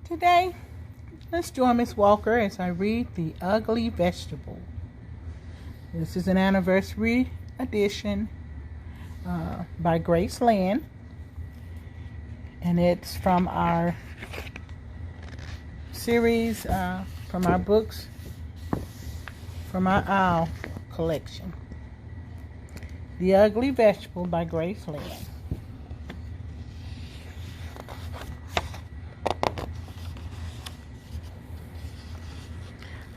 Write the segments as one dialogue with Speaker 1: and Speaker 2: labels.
Speaker 1: Today, let's join Miss Walker as I read The Ugly Vegetable. This is an anniversary edition by Grace Lynn, and it's from our series, from our books, from our Owl collection. The Ugly Vegetable by Grace Lynn.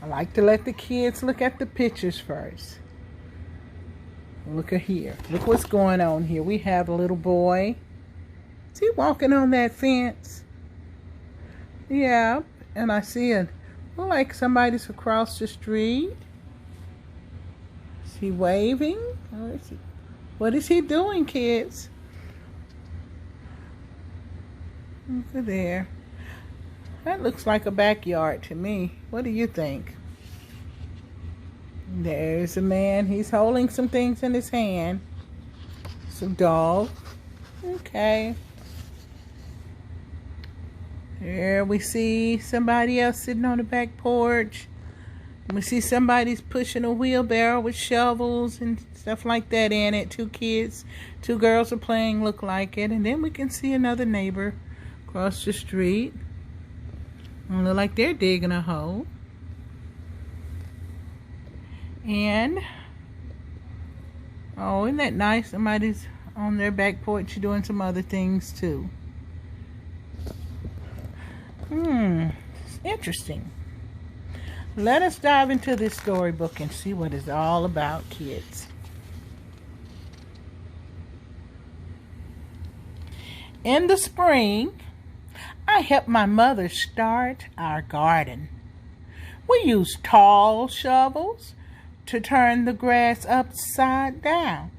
Speaker 1: I like to let the kids look at the pictures first. Look at here. Look what's going on here. We have a little boy. Is he walking on that fence? Yeah. And I see it. Look like somebody's across the street. Is he waving? What is he doing, kids? Look at there. That looks like a backyard to me. What do you think? There's a man. He's holding some things in his hand. Some dog. Okay. Here we see somebody else sitting on the back porch. We see somebody's pushing a wheelbarrow with shovels and stuff like that in it. Two kids, two girls are playing, look like it. And then we can see another neighbor across the street. Look like they're digging a hole. And, oh, isn't that nice? Somebody's on their back porch doing some other things too. It's interesting. Let us dive into this storybook and see what it's all about, kids. In the spring, I helped my mother start our garden. We used tall shovels to turn the grass upside down,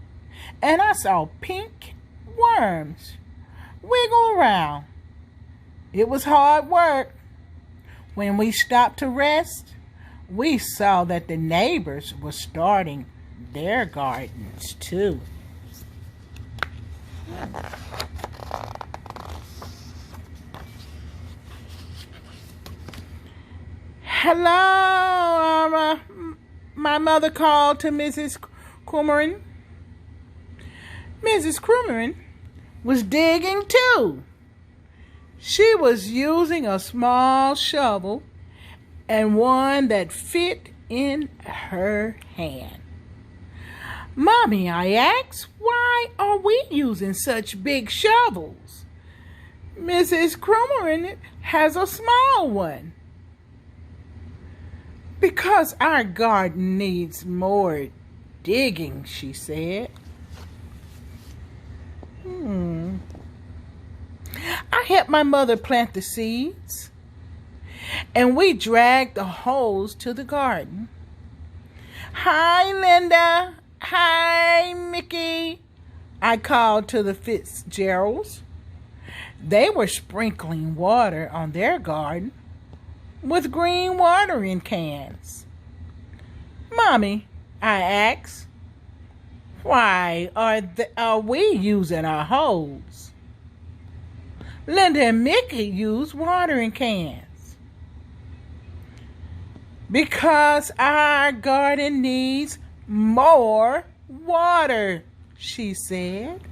Speaker 1: and I saw pink worms wiggle around. It was hard work. When we stopped to rest, we saw that the neighbors were starting their gardens too. Hello, my mother called to Mrs. Crummerin. Mrs. Crummerin was digging too. She was using a small shovel and one that fit in her hand. Mommy, I asked, why are we using such big shovels? Mrs. Crummerin has a small one. Because our garden needs more digging, she said. I helped my mother plant the seeds, and we dragged the holes to the garden. Hi, Linda. Hi, Mickey. I called to the Fitzgeralds. They were sprinkling water on their garden with green watering cans. Mommy, I asked, why are we using our hose? Linda and Mickey use watering cans. Because our garden needs more water, she said.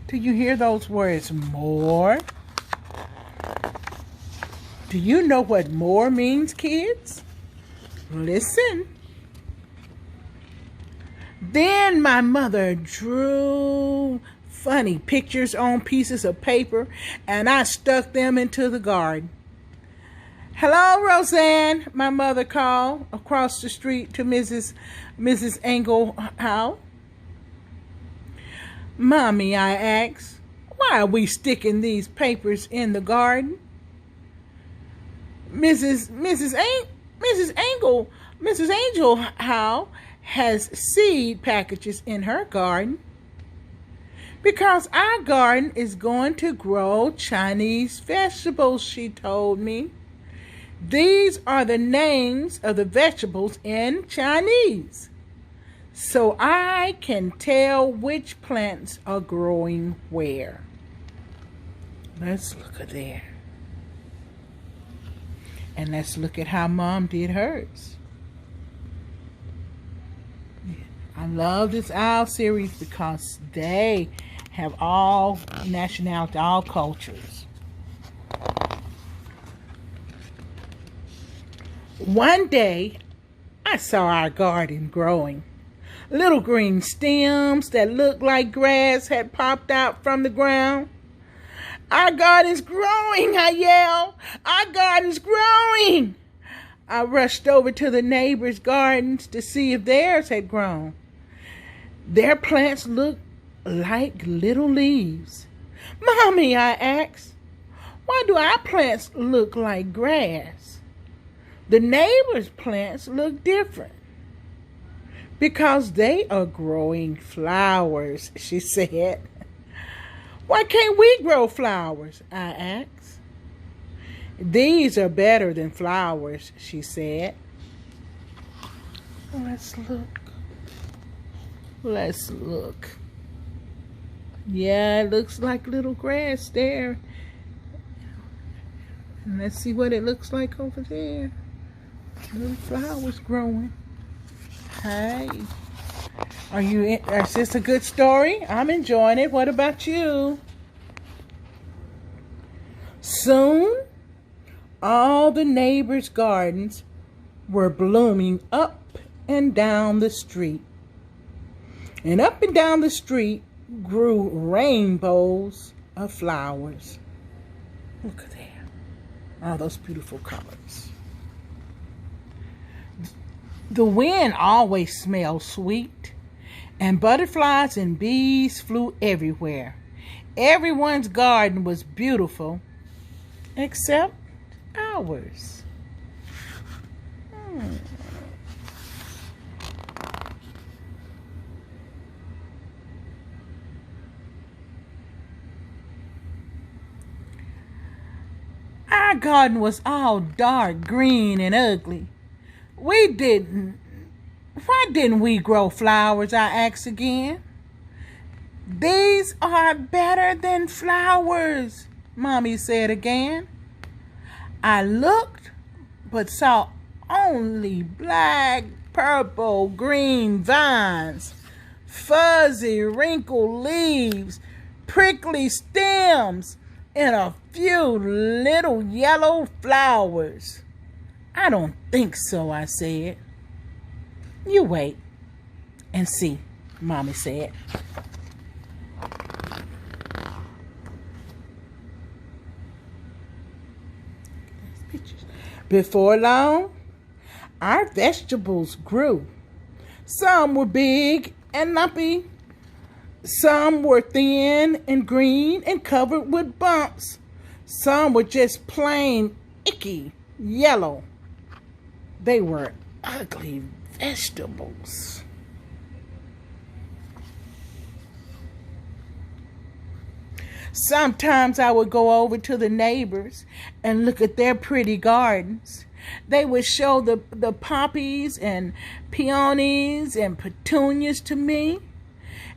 Speaker 1: Do you hear those words, more? Do you know what more means, kids? Listen. Then my mother drew funny pictures on pieces of paper, and I stuck them into the garden. Hello, Roseanne, my mother called across the street to Mrs. Engelhow. Mommy, I asked, why are we sticking these papers in the garden? Mrs. Engelhow has seed packages in her garden because our garden is going to grow Chinese vegetables, she told me. These are the names of the vegetables in Chinese, so I can tell which plants are growing where. Let's look at there. And let's look at how Mom did hers. I love this owl series because they have all nationality, all cultures. One day, I saw our garden growing. Little green stems that looked like grass had popped out from the ground. Our garden's growing, I yelled. Our garden's growing. I rushed over to the neighbors' gardens to see if theirs had grown. Their plants looked like little leaves. Mommy, I asked, why do our plants look like grass? The neighbors' plants look different. Because they are growing flowers, she said. Why can't we grow flowers? I asked. These are better than flowers, she said. Let's look. Let's look. Yeah, it looks like little grass there. And let's see what it looks like over there. Little flowers growing. Hey, is this a good story? I'm enjoying it. What about you? Soon, all the neighbors' gardens were blooming up and down the street. And up and down the street grew rainbows of flowers. Look at there. All those beautiful colors. The wind always smelled sweet, and butterflies and bees flew everywhere. Everyone's garden was beautiful, except ours. Our garden was all dark green and ugly. Why didn't we grow flowers? I asked again. These are better than flowers, Mommy said again. I looked, but saw only black, purple, green vines, fuzzy, wrinkled leaves, prickly stems, and a few little yellow flowers. I don't think so, I said. You wait and see, Mommy said. Before long, our vegetables grew. Some were big and lumpy. Some were thin and green and covered with bumps. Some were just plain icky yellow. They were ugly vegetables. Sometimes I would go over to the neighbors and look at their pretty gardens. They would show the poppies and peonies and petunias to me,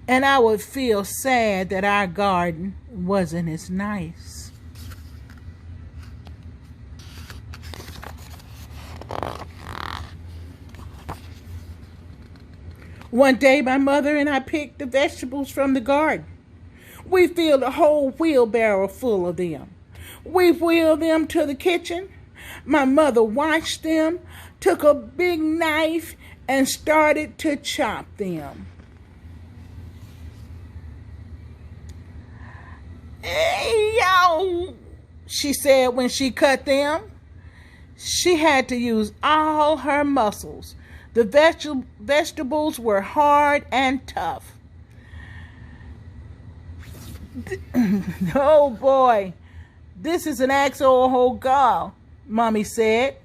Speaker 1: and I would feel sad that our garden wasn't as nice. One day, my mother and I picked the vegetables from the garden. We filled a whole wheelbarrow full of them. We wheeled them to the kitchen. My mother washed them, took a big knife, and started to chop them. Hey, yo, she said when she cut them. She had to use all her muscles. The vegetables were hard and tough. Oh boy, this is an actual whole gall, Mommy said,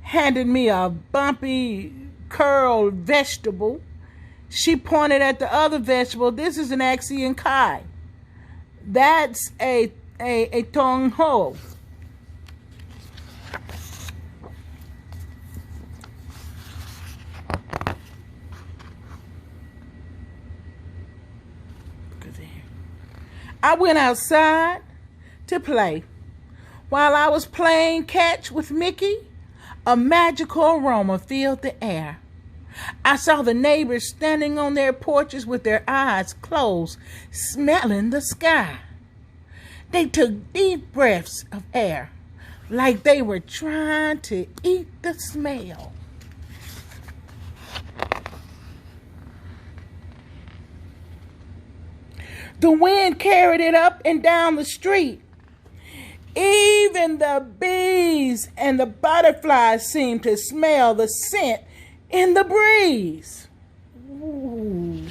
Speaker 1: handing me a bumpy, curled vegetable. She pointed at the other vegetable. This is an Axian Kai. That's a Tong Ho. I went outside to play. While I was playing catch with Mickey, a magical aroma filled the air. I saw the neighbors standing on their porches with their eyes closed, smelling the sky. They took deep breaths of air, like they were trying to eat the smell. The wind carried it up and down the street. Even the bees and the butterflies seemed to smell the scent in the breeze. Ooh.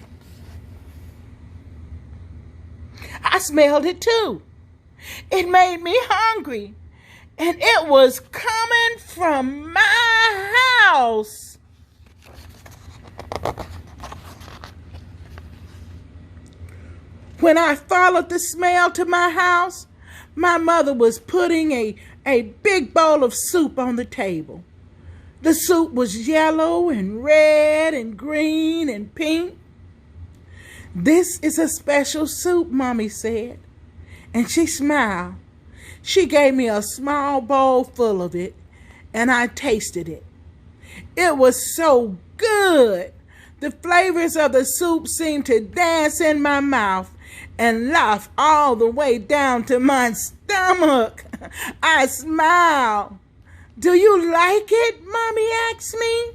Speaker 1: I smelled it too. It made me hungry, and it was coming from my house. When I followed the smell to my house, my mother was putting a big bowl of soup on the table. The soup was yellow and red and green and pink. "This is a special soup," Mommy said, and she smiled. She gave me a small bowl full of it, and I tasted it. It was so good. The flavors of the soup seemed to dance in my mouth and laugh all the way down to my stomach. I smiled. "Do you like it?" Mommy asked me.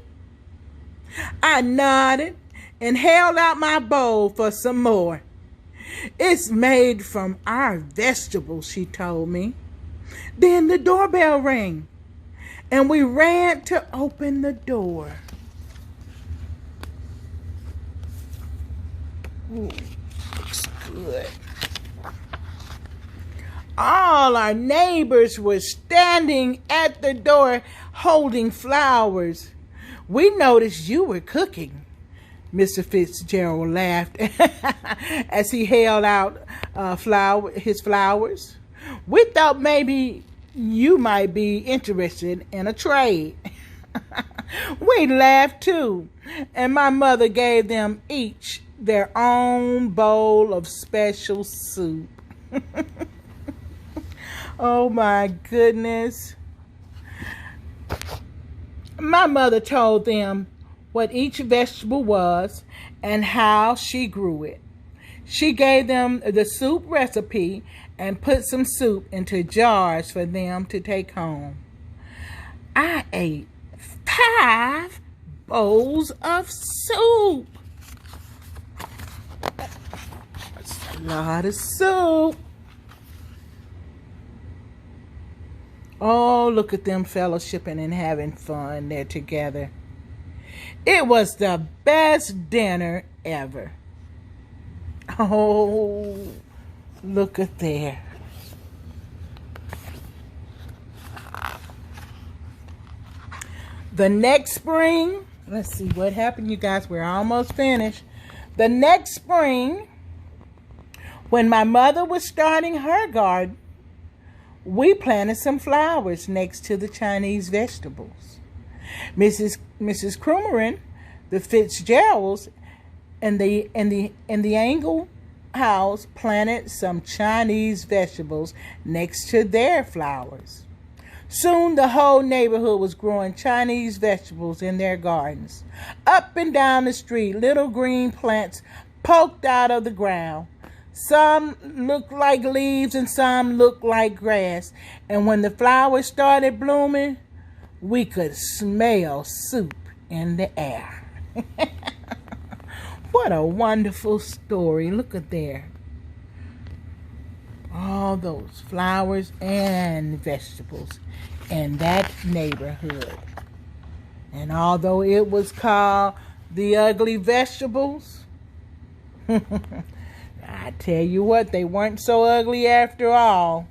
Speaker 1: I nodded and held out my bowl for some more. "It's made from our vegetables," she told me. Then the doorbell rang, and we ran to open the door. Ooh, looks good. All our neighbors were standing at the door holding flowers. "We noticed you were cooking," Mr. Fitzgerald laughed as he held out his flowers. "We thought maybe you might be interested in a trade." We laughed too, and my mother gave them each their own bowl of special soup. Oh my goodness. My mother told them what each vegetable was and how she grew it. She gave them the soup recipe and put some soup into jars for them to take home. I ate 5 bowls of soup. That's a lot of soup. Oh, look at them fellowshipping and having fun there together. It was the best dinner ever. Oh, look at there. The next spring, let's see what happened, you guys. We're almost finished. The next spring, when my mother was starting her garden, we planted some flowers next to the Chinese vegetables. Mrs. Crummerin, the Fitzgeralds, and the Angle house planted some Chinese vegetables next to their flowers. Soon the whole neighborhood was growing Chinese vegetables in their gardens. Up and down the street, little green plants poked out of the ground. Some looked like leaves and some looked like grass. And when the flowers started blooming, we could smell soup in the air. What a wonderful story. Look at there. All those flowers and vegetables in that neighborhood. And although it was called the ugly vegetables, I tell you what, they weren't so ugly after all.